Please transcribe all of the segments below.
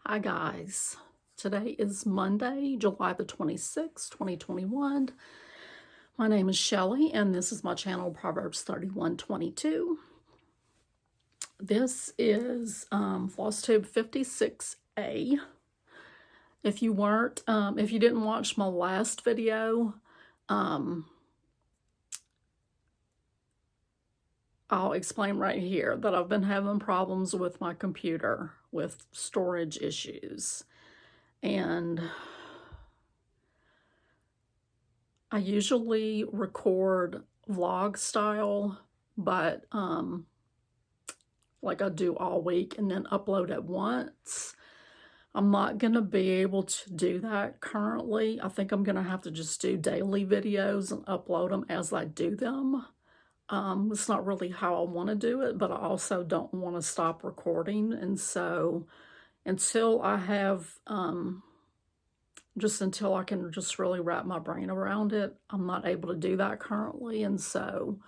Hi guys, today is Monday, July the 26th, 2021. My name is Shelly and this is my channel Proverbs 31:22. This is FlossTube 56A. If you didn't watch my last video, I'll explain right here that I've been having problems with my computer with storage issues. And I usually record vlog style, but like I do all week and then upload at once. I'm not going to be able to do that currently. I think I'm going to have to just do daily videos and upload them as I do them. It's not really how I want to do it, but I also don't want to stop recording. And so until I have, until I can just really wrap my brain around it, I'm not able to do that currently. And so,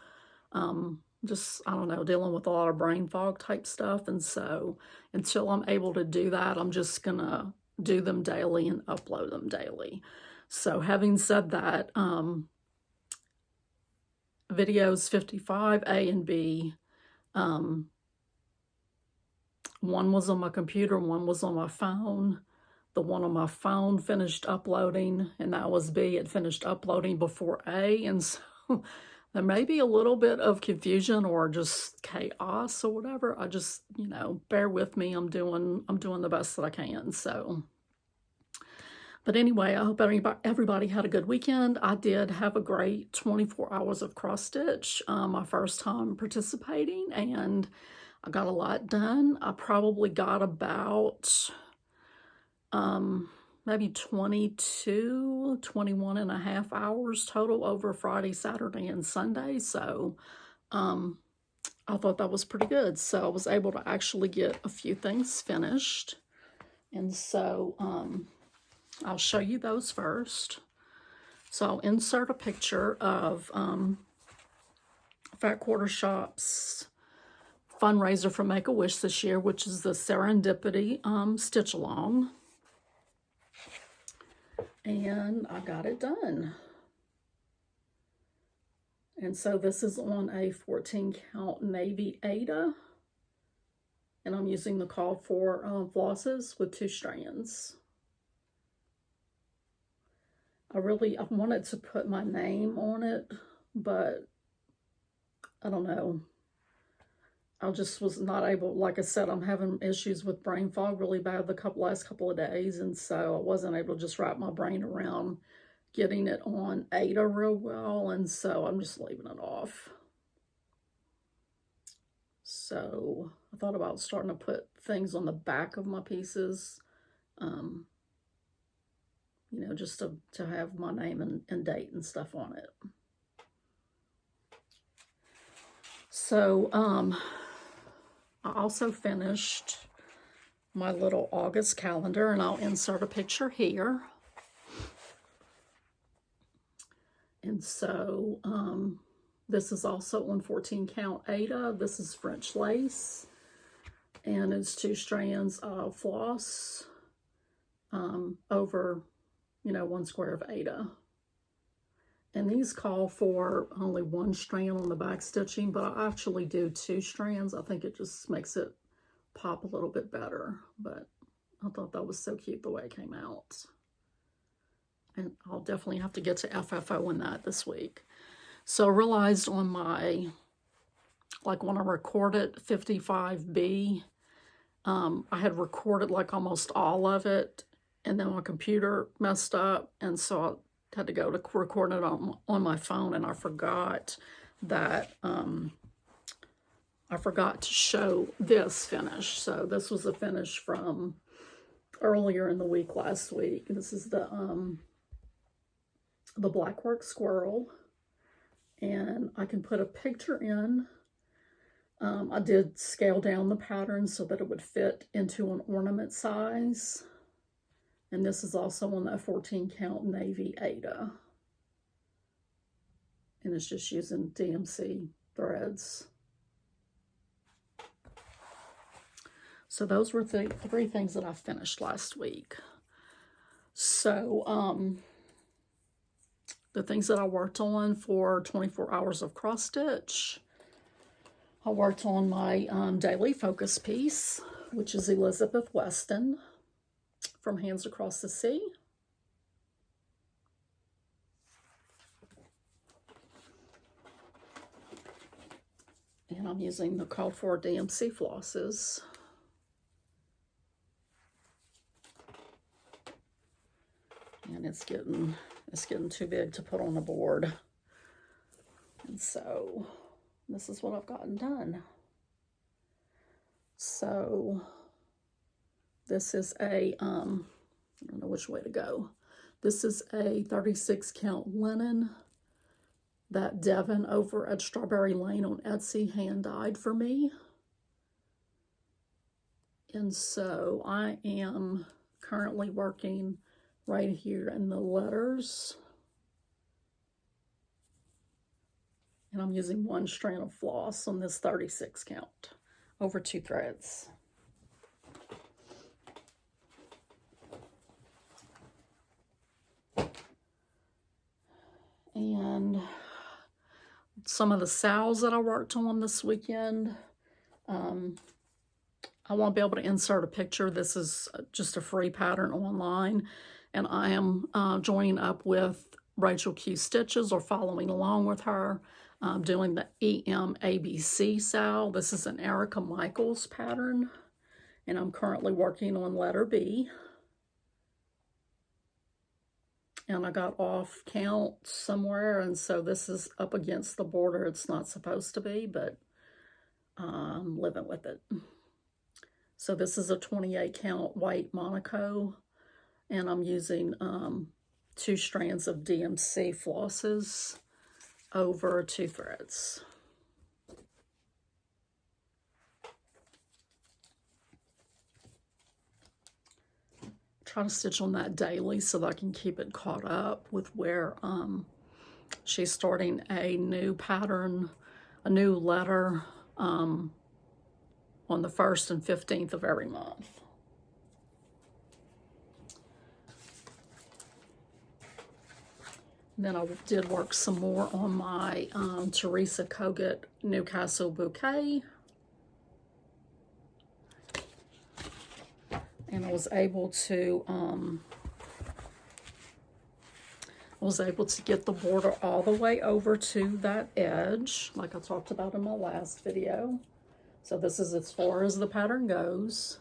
I don't know, dealing with a lot of brain fog type stuff. And so until I'm able to do that, I'm just going to do them daily and upload them daily. So having said that, videos 55, A and B, one was on my computer, one was on my phone. The one on my phone finished uploading, and that was B. It finished uploading before A, and so there may be a little bit of confusion or just chaos or whatever. I just, bear with me. I'm doing the best that I can. So, but anyway, I hope everybody had a good weekend. I did have a great 24 hours of cross stitch, my first time participating, and I got a lot done. I probably got about maybe 21 and a half hours total over Friday, Saturday, and Sunday. So I thought that was pretty good. So I was able to actually get a few things finished. And so I'll show you those first. So I'll insert a picture of Fat Quarter Shop's fundraiser for Make-A-Wish this year, which is the Serendipity Stitch Along. And I got it done. And so this is on a 14 count navy Aida. And I'm using the call for flosses with 2 strands. I wanted to put my name on it, but I don't know. I just was not able, like I said, I'm having issues with brain fog really bad the last couple of days, and so I wasn't able to just wrap my brain around getting it on Aida real well, and so I'm just leaving it off. So I thought about starting to put things on the back of my pieces, just to have my name and date and stuff on it. So, I also finished my little August calendar, and I'll insert a picture here. And so this is also on 14 count Aida. This is French lace, and it's 2 strands of floss over, 1 square of Aida. And these call for only 1 strand on the back stitching, but I actually do 2 strands. I think it just makes it pop a little bit better. But I thought that was so cute the way it came out. And I'll definitely have to get to FFO in that this week. So I realized on my, when I recorded 55B, I had recorded almost all of it, and then my computer messed up, and so I had to go to record it on my phone, and I forgot that I forgot to show this finish. So this was a finish from earlier in the week last week. This is the Blackwork Squirrel, and I can put a picture in. I did scale down the pattern so that it would fit into an ornament size. And this is also on that 14 count navy Aida. And it's just using DMC threads. So those were the three things that I finished last week. So the things that I worked on for 24 hours of cross stitch, I worked on my daily focus piece, which is Elizabeth Weston from Hands Across the Sea. And I'm using the called for DMC flosses. And it's getting too big to put on the board. And so this is what I've gotten done. So this is a, I don't know which way to go. This is a 36 count linen that Devin over at Strawberry Lane on Etsy hand dyed for me. And so I am currently working right here in the letters. And I'm using one strand of floss on this 36 count over 2 threads. And some of the sowls that I worked on this weekend, I won't be able to insert a picture. This is just a free pattern online. And I am joining up with Rachel Q Stitches, or following along with her, doing the EMABC sow. This is an Erica Michaels pattern. And I'm currently working on letter B. And I got off count somewhere, and so this is up against the border. It's not supposed to be, but I'm living with it. So this is a 28 count white Monaco, and I'm using 2 strands of DMC flosses over 2 threads. Try to stitch on that daily so that I can keep it caught up with where she's starting a new pattern, a new letter on the 1st and 15th of every month. And then I did work some more on my Teresa Kogut Newcastle bouquet. And I was able to get the border all the way over to that edge, like I talked about in my last video. So this is as far as the pattern goes.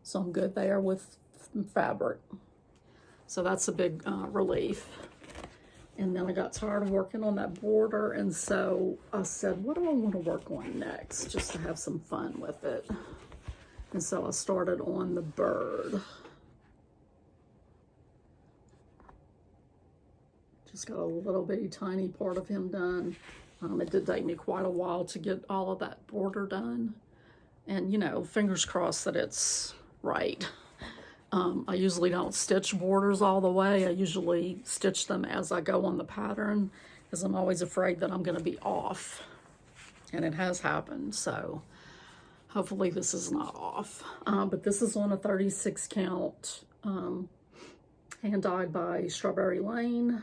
So I'm good there with fabric. So that's a big relief. And then I got tired of working on that border, and so I said, what do I want to work on next, just to have some fun with it. And so I started on the bird. Just got a little bitty tiny part of him done. It did take me quite a while to get all of that border done. And, you know, fingers crossed that it's right. I usually don't stitch borders all the way. I usually stitch them as I go on the pattern, because I'm always afraid that I'm going to be off. And it has happened, so hopefully this is not off. But this is on a 36 count, hand dyed by Strawberry Lane.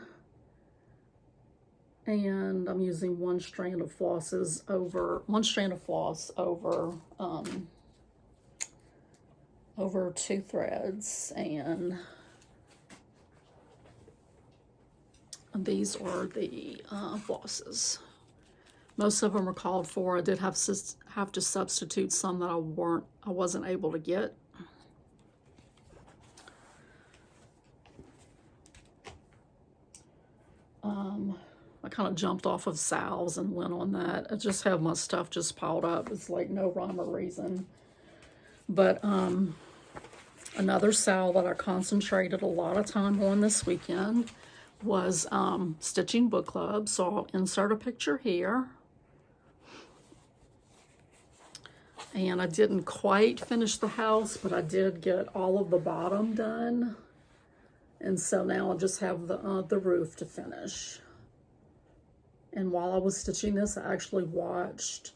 And I'm using one strand of floss over 2 threads, and these are the flosses. Most of them are called for. I did have to substitute some that I wasn't able to get. I kind of jumped off of Sal's and went on that. I just have my stuff just piled up. It's like no rhyme or reason. But another Sal that I concentrated a lot of time on this weekend was stitching book club. So I'll insert a picture here. And I didn't quite finish the house, but I did get all of the bottom done. And so now I just have the roof to finish. And while I was stitching this, I actually watched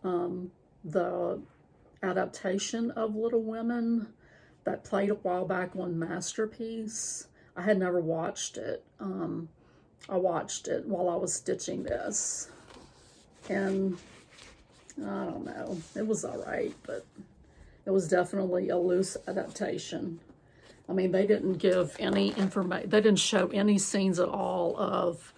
the adaptation of Little Women that played a while back on Masterpiece. I had never watched it. I watched it while I was stitching this, and I don't know, it was all right, but it was definitely a loose adaptation. I mean, they didn't give any information, they didn't show any scenes at all of,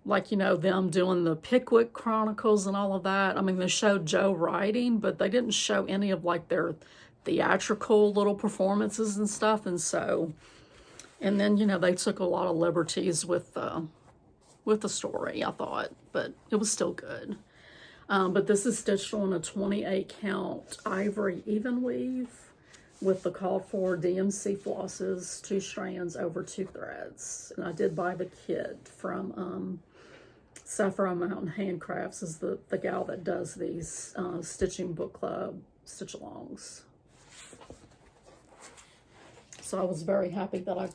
like, you know, them doing the Pickwick Chronicles and all of that. I mean, they showed Joe writing, but they didn't show any of, like, their theatrical little performances and stuff, and so, and then, you know, they took a lot of liberties with the story, I thought, but it was still good. But this is stitched on a 28 count ivory even weave with the called for DMC flosses, 2 strands over 2 threads. And I did buy the kit from Sapphire Mountain Handcrafts, is the gal that does these Stitching Book Club stitch-alongs. So I was very happy that I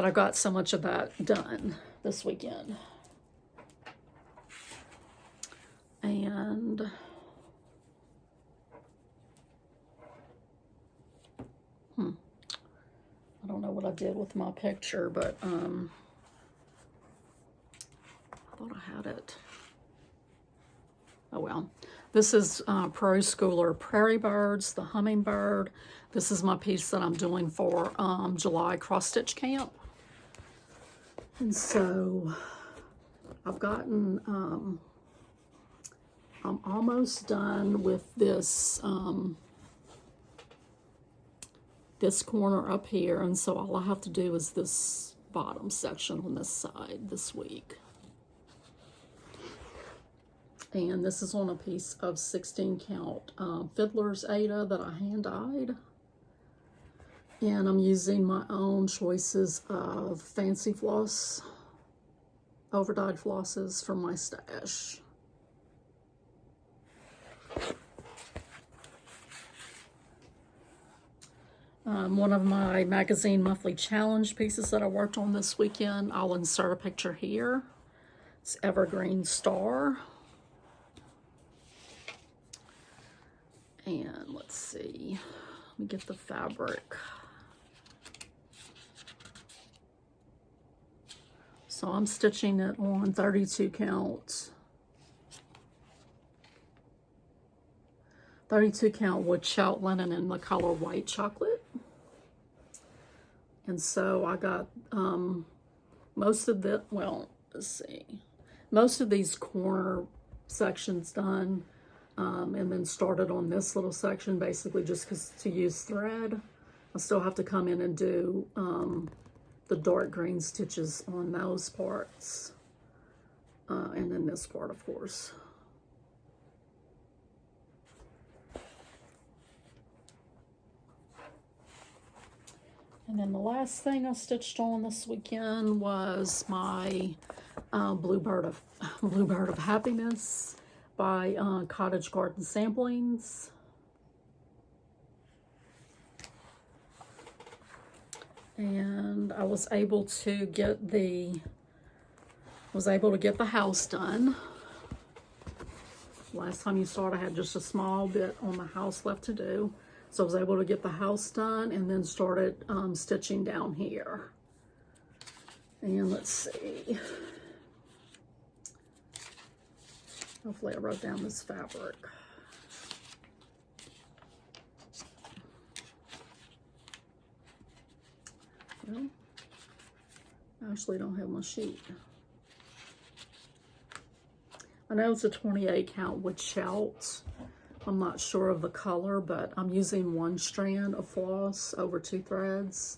got so much of that done this weekend. And I don't know what I did with my picture, but I thought I had it. Oh well. This is Prairie Schooler Prairie Birds, the Hummingbird. This is my piece that I'm doing for July cross stitch camp. And so I've gotten, I'm almost done with this, this corner up here. And so all I have to do is this bottom section on this side this week. And this is on a piece of 16 count Fiddler's Aida that I hand dyed. And I'm using my own choices of fancy floss, overdyed flosses from my stash. One of my magazine monthly challenge pieces that I worked on this weekend, I'll insert a picture here. It's Evergreen Star. And let's see, let me get the fabric. So I'm stitching it on 32 count. 32 count wood shelt linen in the color white chocolate. And so I got most of the, well, let's see, most of these corner sections done. And then started on this little section basically just because to use thread. I still have to come in and do the dark green stitches on those parts. And then this part, of course. And then the last thing I stitched on this weekend was my Bluebird of Happiness by Cottage Garden Samplings. And I was able to get the house done. Last time you saw it, I had just a small bit on the house left to do. So I was able to get the house done and then started stitching down here. And let's see. Hopefully I wrote down this fabric. Well, I actually don't have my sheet. I know it's a 28 count wood shelt. I'm not sure of the color, but I'm using 1 strand of floss over 2 threads.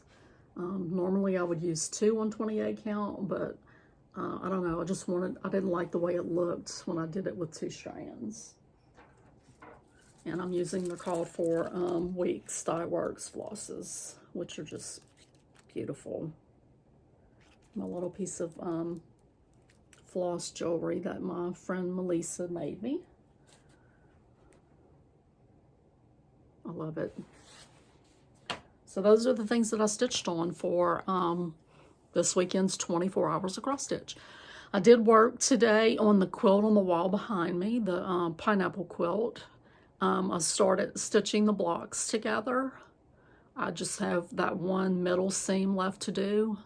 Normally I would use 2 on 28 count, but I don't know, I didn't like the way it looked when I did it with 2 strands. And I'm using the called for Weeks Dye Works flosses, which are just beautiful. My little piece of floss jewelry that my friend Melissa made me. I love it. So those are the things that I stitched on for this weekend's 24 hours of cross stitch. I did work today on the quilt on the wall behind me, the pineapple quilt. I started stitching the blocks together. I just have that one middle seam left to do.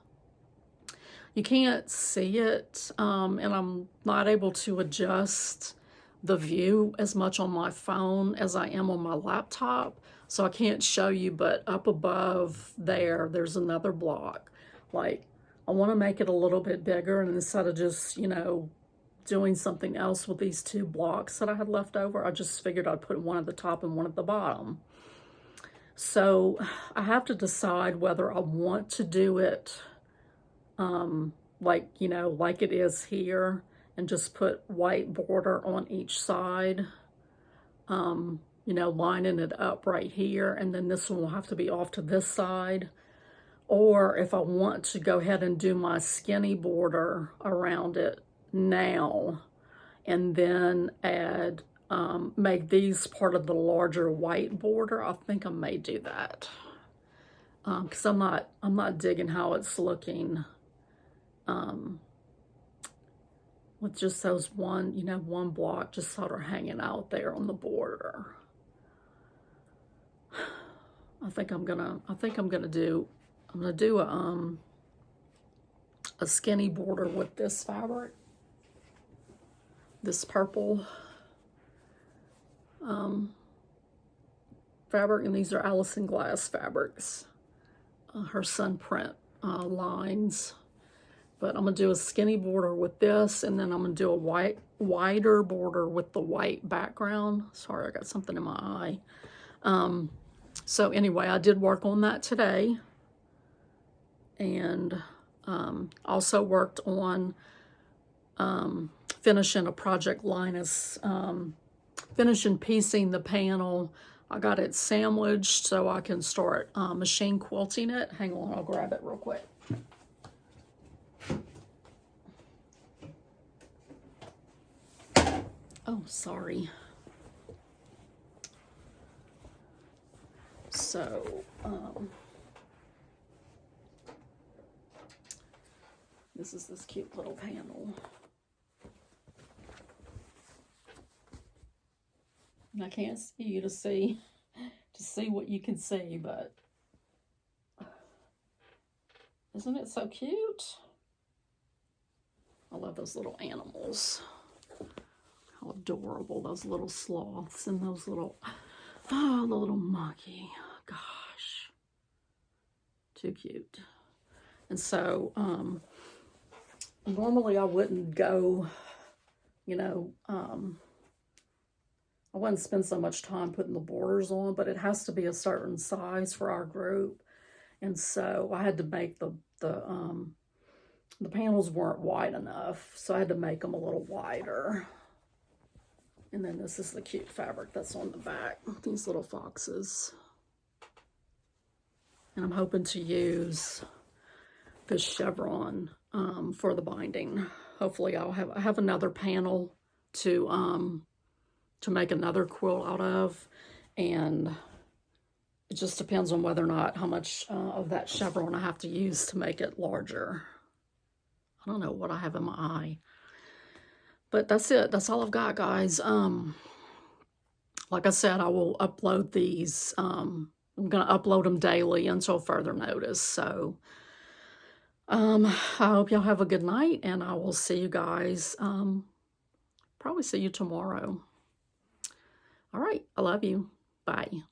You can't see it, and I'm not able to adjust the view as much on my phone as I am on my laptop, so I can't show you, but up above there's another block. Like, I want to make it a little bit bigger, and instead of just, you know, doing something else with these two blocks that I had left over, I just figured I'd put one at the top and one at the bottom. So I have to decide whether I want to do it like, you know, like it is here, and just put white border on each side, you know, lining it up right here, and then this one will have to be off to this side. Or if I want to go ahead and do my skinny border around it now, and then add, make these part of the larger white border, I think I may do that. Because I'm not digging how it's looking with just those one block just sort of hanging out there on the border. I'm gonna do a skinny border with this fabric, this purple fabric, and these are Allison Glass fabrics, her sun print lines. But I'm gonna do a skinny border with this, and then I'm gonna do a wider border with the white background. Sorry, I got something in my eye. So anyway, I did work on that today, and also worked on finishing a Project Linus, finishing piecing the panel. I got it sandwiched so I can start machine quilting it. Hang on, I'll grab it real quick. Oh, sorry. So, this is this cute little panel. And I can't see you to see what you can see, but isn't it so cute? I love those little animals. How adorable, those little sloths and those little, oh, the little monkey. Gosh, too cute. And so, normally I wouldn't go, you know, I wouldn't spend so much time putting the borders on, but it has to be a certain size for our group. And so I had to make the panels weren't wide enough, so I had to make them a little wider. And then this is the cute fabric that's on the back, these little foxes. And I'm hoping to use this chevron for the binding. Hopefully I have another panel to make another quilt out of, and it just depends on whether or not how much of that chevron I have to use to make it larger. I don't know what I have in my eye. But that's it. That's all I've got, guys. Like I said, I will upload these. I'm going to upload them daily until further notice. So I hope y'all have a good night, and I will see you guys, probably see you tomorrow. All right. I love you. Bye.